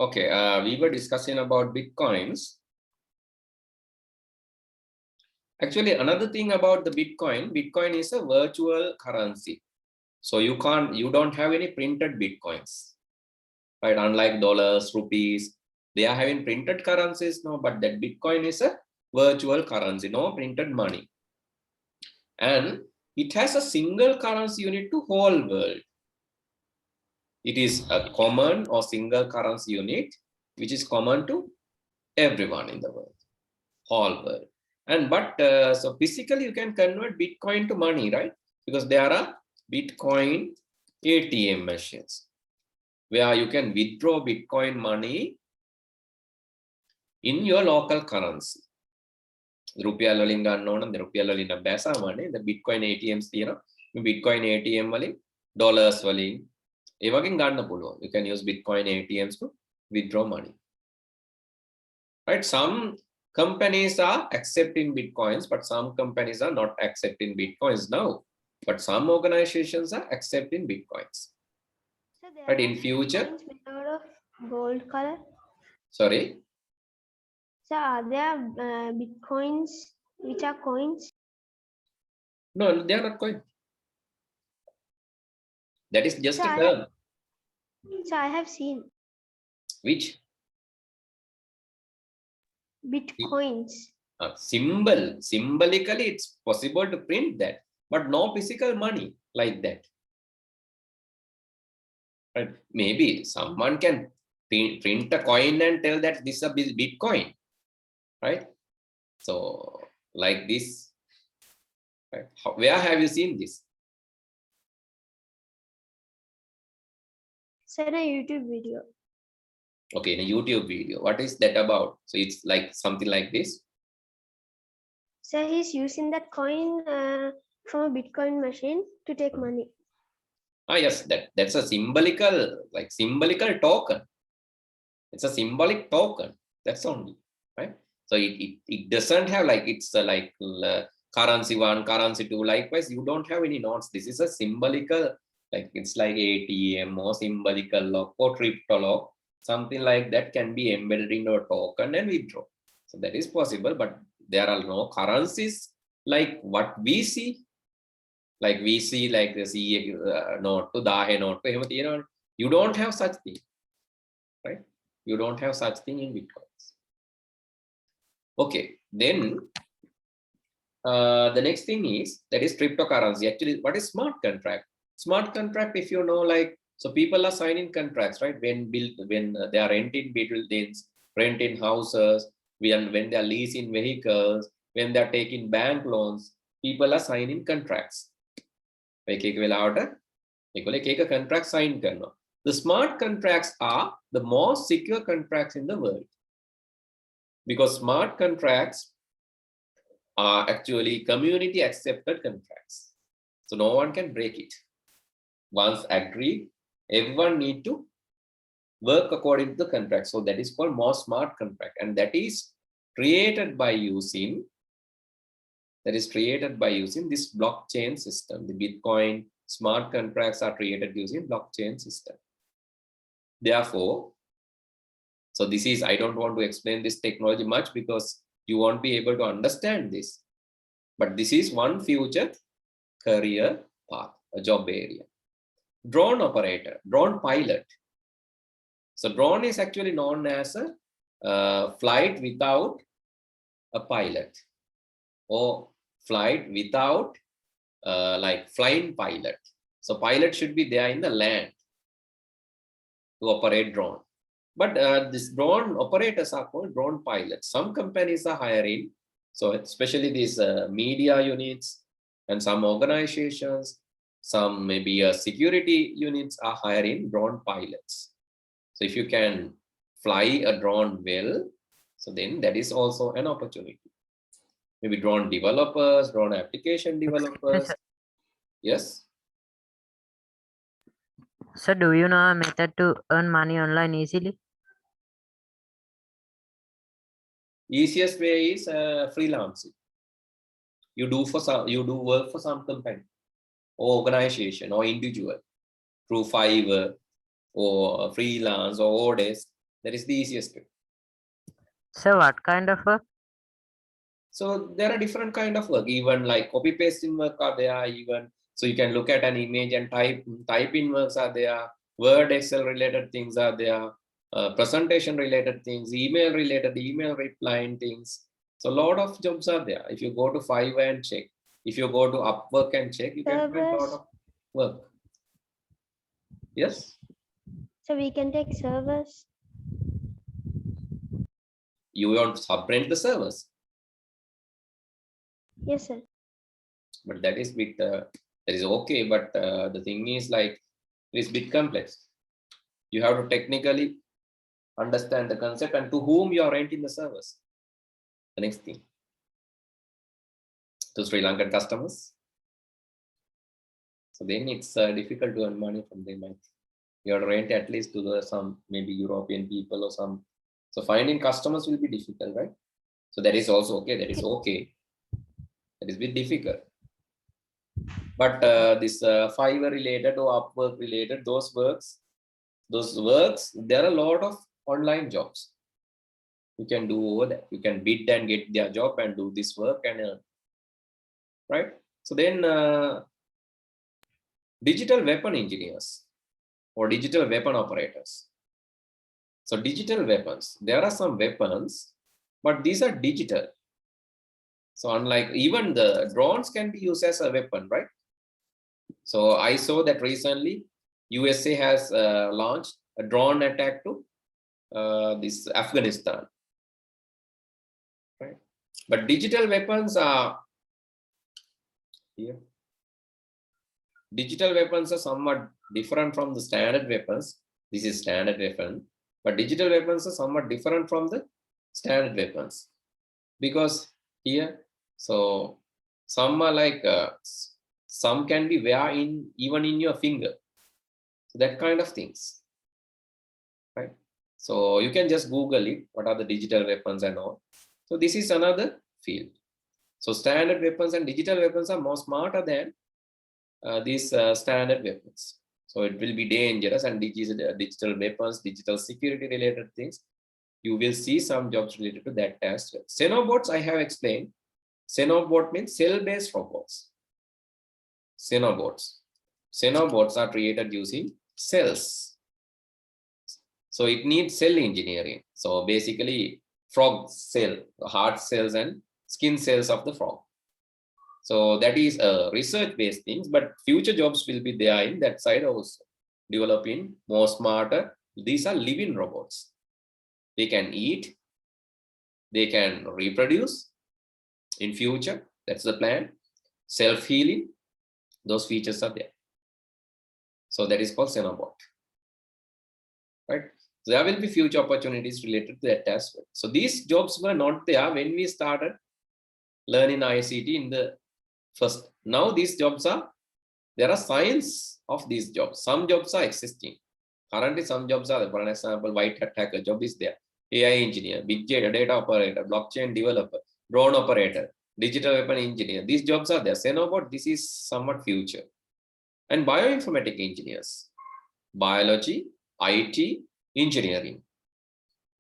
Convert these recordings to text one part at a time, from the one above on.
Okay, we were discussing about Bitcoins. Actually, another thing about the Bitcoin is a virtual currency. So you don't have any printed Bitcoins, right? Unlike dollars, rupees, they are having printed currencies now, but that Bitcoin is a virtual currency, no printed money. And it has a single currency unit to whole world. It is a common or single currency unit, which is common to everyone in the world, whole world. And so physically you can convert Bitcoin to money, right? Because there are Bitcoin ATM machines where you can withdraw Bitcoin money in your local currency. රුපියල් වලින් ගන්න ඕන නම් රුපියල් වලින් නම් බෑ සාමාන්‍යයෙන් the Bitcoin ATMs තියෙනවා. මේ Bitcoin ATM වලින් dollars වලින් ඒ වගේන් ගන්න පුළුවන්. You can use Bitcoin ATMs to withdraw money. Right? Some companies are accepting Bitcoins, but some companies are not accepting Bitcoins now. But some organizations are accepting Bitcoins. So but in future, made out of gold color. Sorry. So are there Bitcoins which are coins? No, they are not coins. That is just so a term. So I have seen. Which? Bitcoins. Symbolically, it's possible to print that, but no physical money like that. Right? Maybe someone can print a coin and tell that this is a Bitcoin, right? So like this, right? Where have you seen this? So in a YouTube video. Okay, in a YouTube video. What is that about? So it's like something like this. So he's using that coin from a Bitcoin machine to take money. Yes, that's a symbolical token. It's a symbolic token. That's only, right? So it doesn't have like it's like currency one, currency two. Likewise, you don't have any notes. This is a symbolical, like it's like ATM or symbolical lock or crypto lock. Something like that can be embedded into a token and withdraw. So that is possible, but there are no currencies like what we see. Like we see like the CA note to dahe note to you don't have such thing, right? You don't have such thing in Bitcoins. Okay, then the next thing is that is cryptocurrency. Actually, what is smart contract? Smart contract, if you know, like, so people are signing contracts, right? When they are renting buildings, renting houses, when they are leasing vehicles, when they are taking bank loans, people are signing contracts. Contract sign karna. The smart contracts are the most secure contracts in the world, because smart contracts are actually community accepted contracts, so no one can break it. Once agreed, everyone need to work according to the contract. So that is called more smart contract, and that is created by using this blockchain system. The Bitcoin smart contracts are created using blockchain system. Therefore, so this is, I don't want to explain this technology much because you won't be able to understand this, but this is one future career path, a job area. Drone operator, drone pilot. So drone is actually known as a flight without a pilot, or flight without like flying pilot. So pilot should be there in the land to operate drone. But this drone operators are called drone pilots. Some companies are hiring, so especially these media units and some organizations, some maybe security units are hiring drone pilots. So if you can fly a drone well, so then that is also an opportunity. Maybe drone developers, drone application developers. Yes. So do you know a method to earn money online easily? Easiest way is freelancing. You do work for some company or organization or individual through Fiverr or freelance or Odesk. That is the easiest way. So what kind of work? So there are different kind of work, even like copy pasting work are there, even so you can look at an image and type in works are there, Word, Excel related things are there, presentation related things, email related, email replying things. So a lot of jobs are there. If you go to Fiverr and check, if you go to Upwork and check, you can find a lot Servers. of work. Yes, So we can take servers. you want to subrent the servers, Yes, sir. but that is bit that is okay. But the thing is like it is bit complex. You have to technically understand the concept and to whom you are renting the service. The next thing, to Sri Lankan customers. So then it's difficult to earn money from them. You have to rent at least to some maybe European people or some. So finding customers will be difficult, right? So that is also okay. That is okay. That is a bit difficult. But this Fiverr related or Upwork related, those works, there are a lot of online jobs. You can do over there. You can bid and get their job and do this work and earn. Right? So then digital weapon engineers or digital weapon operators. So digital weapons, there are some weapons, but these are digital. So unlike even the drones can be used as a weapon, right? So I saw that recently USA has launched a drone attack to this Afghanistan. Right? But digital weapons are here. Digital weapons are somewhat different from the standard weapons. This is standard weapon, but digital weapons are somewhat different from the standard weapons because here, so some are like some can be wear in even in your finger, so that kind of things, right? So you can just Google it. What are the digital weapons and all? So this is another field. So standard weapons and digital weapons are more smarter than these standard weapons. So it will be dangerous, and digital weapons, digital security related things, you will see some jobs related to that as well. Xenobots I have explained. Xenobot means cell-based robots. Xenobots. Xenobots are created using cells. So it needs cell engineering. So basically frog cell, heart cells and skin cells of the frog. So that is a research-based things, but future jobs will be there in that side also. Developing more smarter. These are living robots. They can eat. They can reproduce in future. That's the plan. Self-healing. Those features are there. So that is called Xenobot. Right? So there will be future opportunities related to that as well. So these jobs were not there when we started learning ICT in the first. Now these jobs are, there are signs of these jobs. Some jobs are existing. Currently some jobs are there. For an example, white hat hacker job is there. AI engineer, big data operator, blockchain developer, drone operator, digital weapon engineer. These jobs are there. Xenobot, this is somewhat future. And bioinformatic engineers, biology, IT, engineering.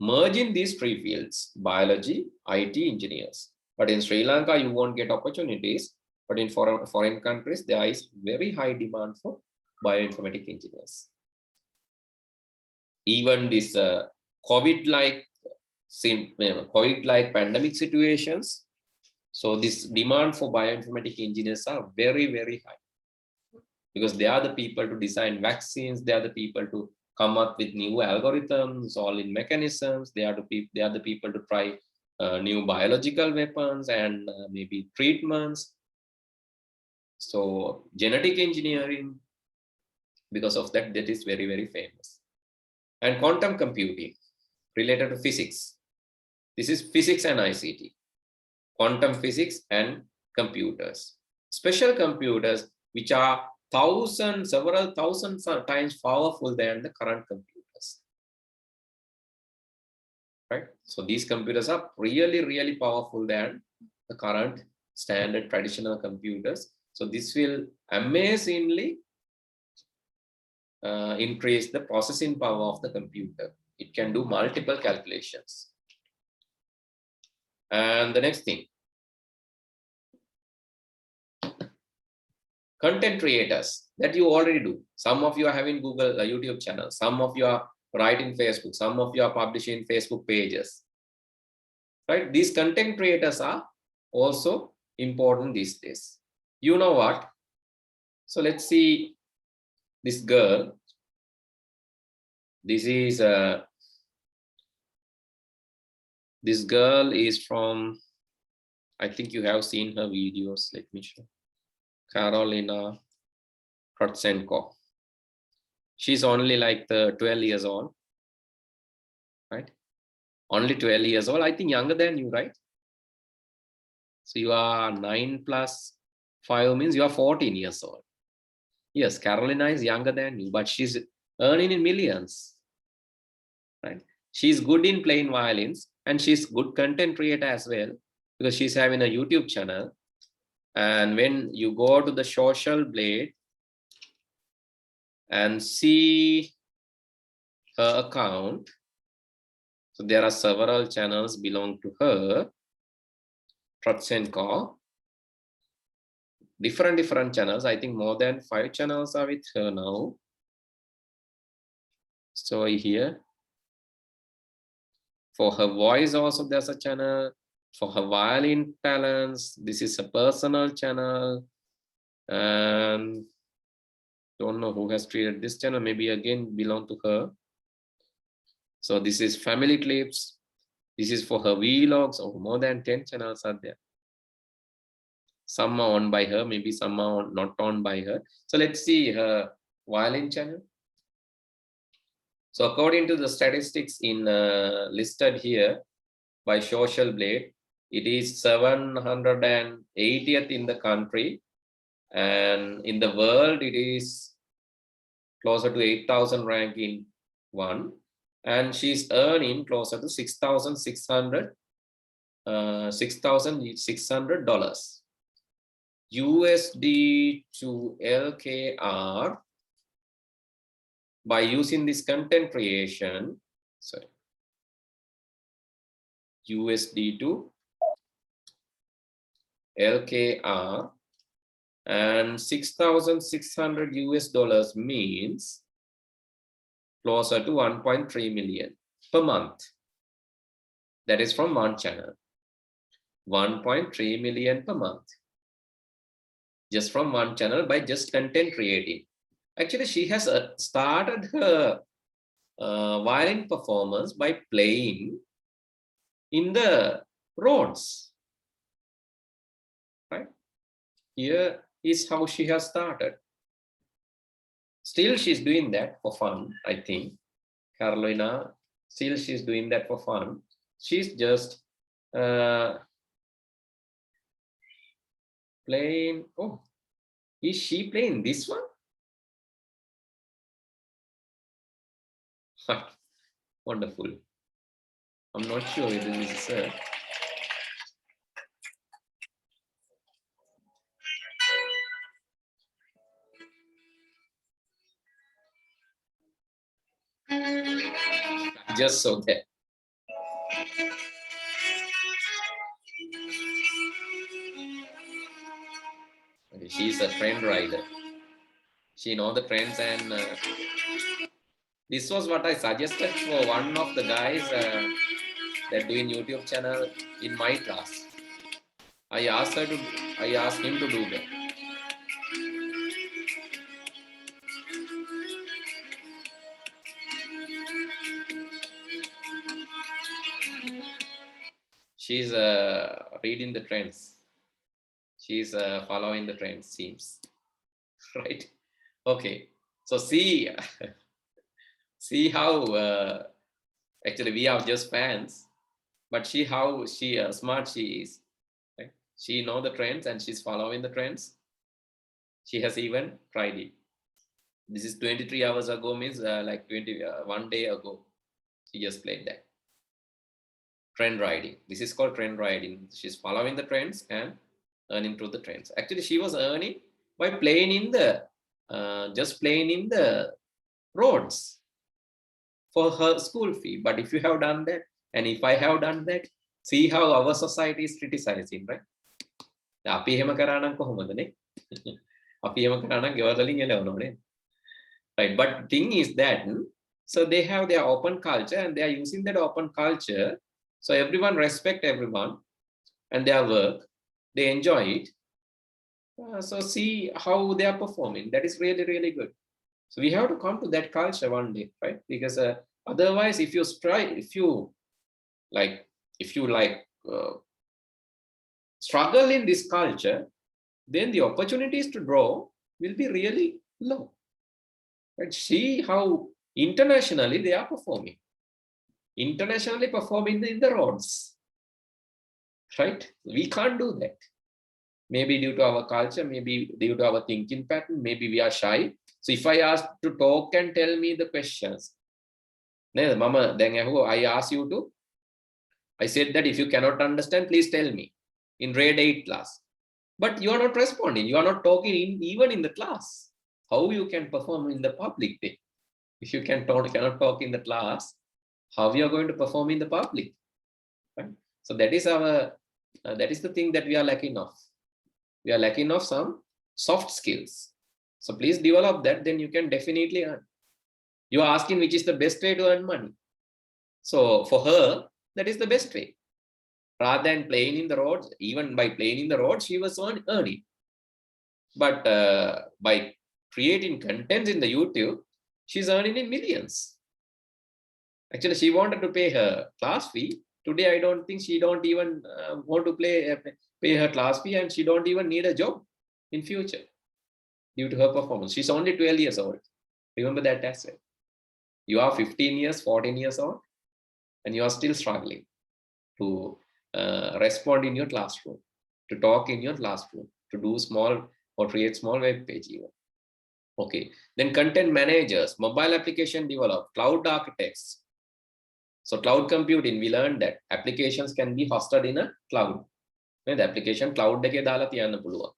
Merging these three fields, biology, IT, engineers. But in Sri Lanka, you won't get opportunities. But in foreign countries, there is very high demand for bioinformatic engineers. Even this COVID-like pandemic situations, so this demand for bioinformatic engineers are very, very high because they are the people to design vaccines. They are the people to come up with new algorithms, all in mechanisms. They are the people to try new biological weapons and maybe treatments. So genetic engineering, because of that, that is very, very famous. And quantum computing related to physics. This is physics and ICT. Quantum physics and computers. Special computers which are several thousand times powerful than the current computers. Right? So these computers are really, really powerful than the current standard traditional computers. So this will amazingly increase the processing power of the computer. It can do multiple calculations. And the next thing, content creators that you already do. Some of you are having Google, YouTube channels. Some of you are writing Facebook. Some of you are publishing Facebook pages. Right? These content creators are also important these days. You know what? So let's see this girl. This is this girl is from, I think you have seen her videos. Let me show. Carolina Krotsenko. She's only like 12 years old, right? Only 12 years old. I think younger than you, right? So you are 9 plus 5 means you are 14 years old. Yes, Carolina is younger than you, but she's earning in millions, right? She's good in playing violins and she's good content creator as well because she's having a YouTube channel. And when you go to the Social Blade and see her account, so there are several channels belong to her, Trotsenko, different channels. I think more than 5 channels are with her now. So here, for her voice also there's a channel. For her violin talents, this is a personal channel. And don't know who has created this channel, maybe again belong to her. So this is family clips. This is for her vlogs. Oh, more than 10 channels are there. Some are owned by her, maybe some are not owned by her. So let's see her violin channel. So according to the statistics in listed here by Social Blade, it is 780th in the country, and in the world it is closer to 8,000 ranking one, and she's earning closer to $6,600 USD to LKR by using this content creation. Sorry, USD to LKR, and $6,600 means closer to 1.3 million per month. That is from one channel. 1.3 million per month. Just from one channel by just content creating. Actually, she has started her violin performance by playing in the roads. Right? Here is how she has started. Still, she's doing that for fun, I think. Carolina, still she's doing that for fun. She's just playing. Oh, is she playing this one? Wonderful. I'm not sure whether this is her. Just so that. Okay, she's a trend rider. She knows the trends, and this was what I suggested for one of the guys that doing YouTube channel in my class. I asked him to do that. She's reading the trends. She's following the trends, seems. Right? Okay. So see how actually we are just fans, but see how smart she is. Right? She knows the trends and she's following the trends. She has even tried it. This is 23 hours ago, means like 1 day ago. She just played that. Trend riding. This is called trend riding. She's following the trends and earning through the trends. Actually, she was earning by playing in the just playing in the roads for her school fee. But if you have done that, and if I have done that, see how our society is criticizing, right? අපි එහෙම කරා නම් කොහොමදනේ? අපි එහෙම කරා නම් ගෙවල් වලින් එළවනෝනේ. Right, but thing is that so they have their open culture and they are using that open culture, so everyone respect everyone and their work, they enjoy it. So see how they are performing. That is really, really good. So we have to come to that culture one day, right? Because otherwise, if you struggle in this culture, then the opportunities to grow will be really low. But see how internationally they are performing. Internationally performing in the roads, right? We can't do that. Maybe due to our culture, maybe due to our thinking pattern, maybe we are shy. So if I ask to talk and tell me the questions, Mama, then I ask you to, I said that if you cannot understand, please tell me in grade 8 class. But you are not responding. You are not talking even in the class. How you can perform in the public day? If you cannot talk in the class, how you are going to perform in the public? Right? So that is the thing that we are lacking of. We are lacking of some soft skills. So please develop that, then you can definitely earn. You are asking which is the best way to earn money. So for her, that is the best way. Rather than playing in the roads, even by playing in the roads, she was earning. But by creating contents in the YouTube, she's earning in millions. Actually, she wanted to pay her class fee. Today, I don't think she don't even want to pay her class fee, and she don't even need a job in future due to her performance. She's only 12 years old. Remember that as well. You are 15 years, 14 years old, and you are still struggling to respond in your classroom, to talk in your classroom, to do small or create small web page even. Okay, then content managers, mobile application developers, cloud architects. So cloud computing, we learned that applications can be hosted in a cloud. The application cloud එකේ දාලා තියන්න පුළුවන්.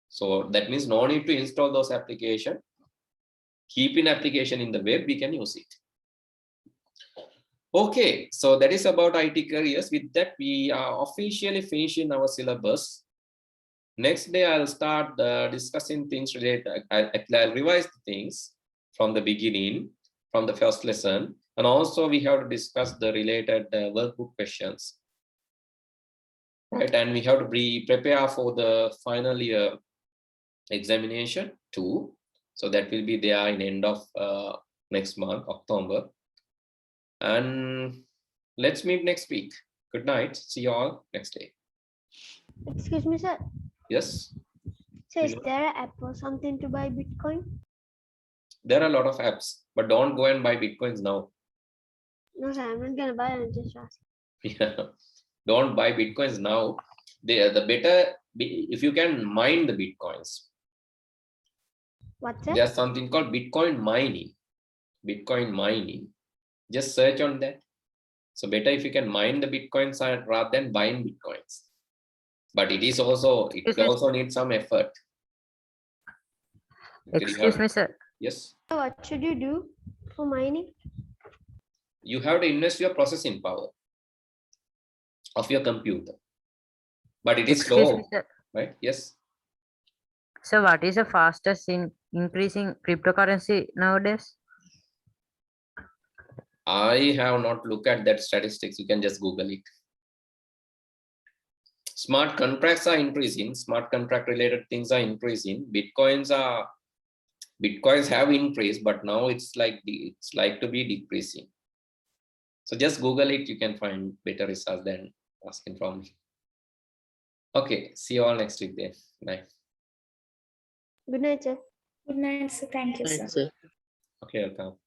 So that means no need to install those applications. Keeping application in the web, we can use it. Okay, so that is about IT careers. With that, we are officially finishing our syllabus. Next day, I'll start discussing things related. I'll revise the things from the beginning, from the first lesson. And also we have to discuss the related workbook questions. Right, and we have to prepare for the final year examination too. So that will be there in end of next month, October. And let's meet next week. Good night. See you all next day. Excuse me, sir. Yes. So is there an app or something to buy Bitcoin? There are a lot of apps, but don't go and buy Bitcoins now. No, sir, I'm not gonna buy it. Just ask. Yeah. Don't buy Bitcoins now. The better, if you can mine the Bitcoins. What's that? There's something called Bitcoin mining. Bitcoin mining. Just search on that. So better if you can mine the Bitcoins rather than buying Bitcoins. But it also needs some effort. Excuse me, sir. Yes. So what should you do for mining? You have to invest your processing power of your computer. But it is Excuse slow, me, sir. right? Yes. So what is the fastest in increasing cryptocurrency nowadays? I have not looked at that statistics. You can just Google it. Smart contracts are increasing. Smart contract related things are increasing. Bitcoins have increased, but now it's like to be decreasing. So just Google it. You can find better results than asking from me. Okay. See you all next week then. Bye. Good night, sir. Good night, sir. Thank you, sir. Okay, welcome.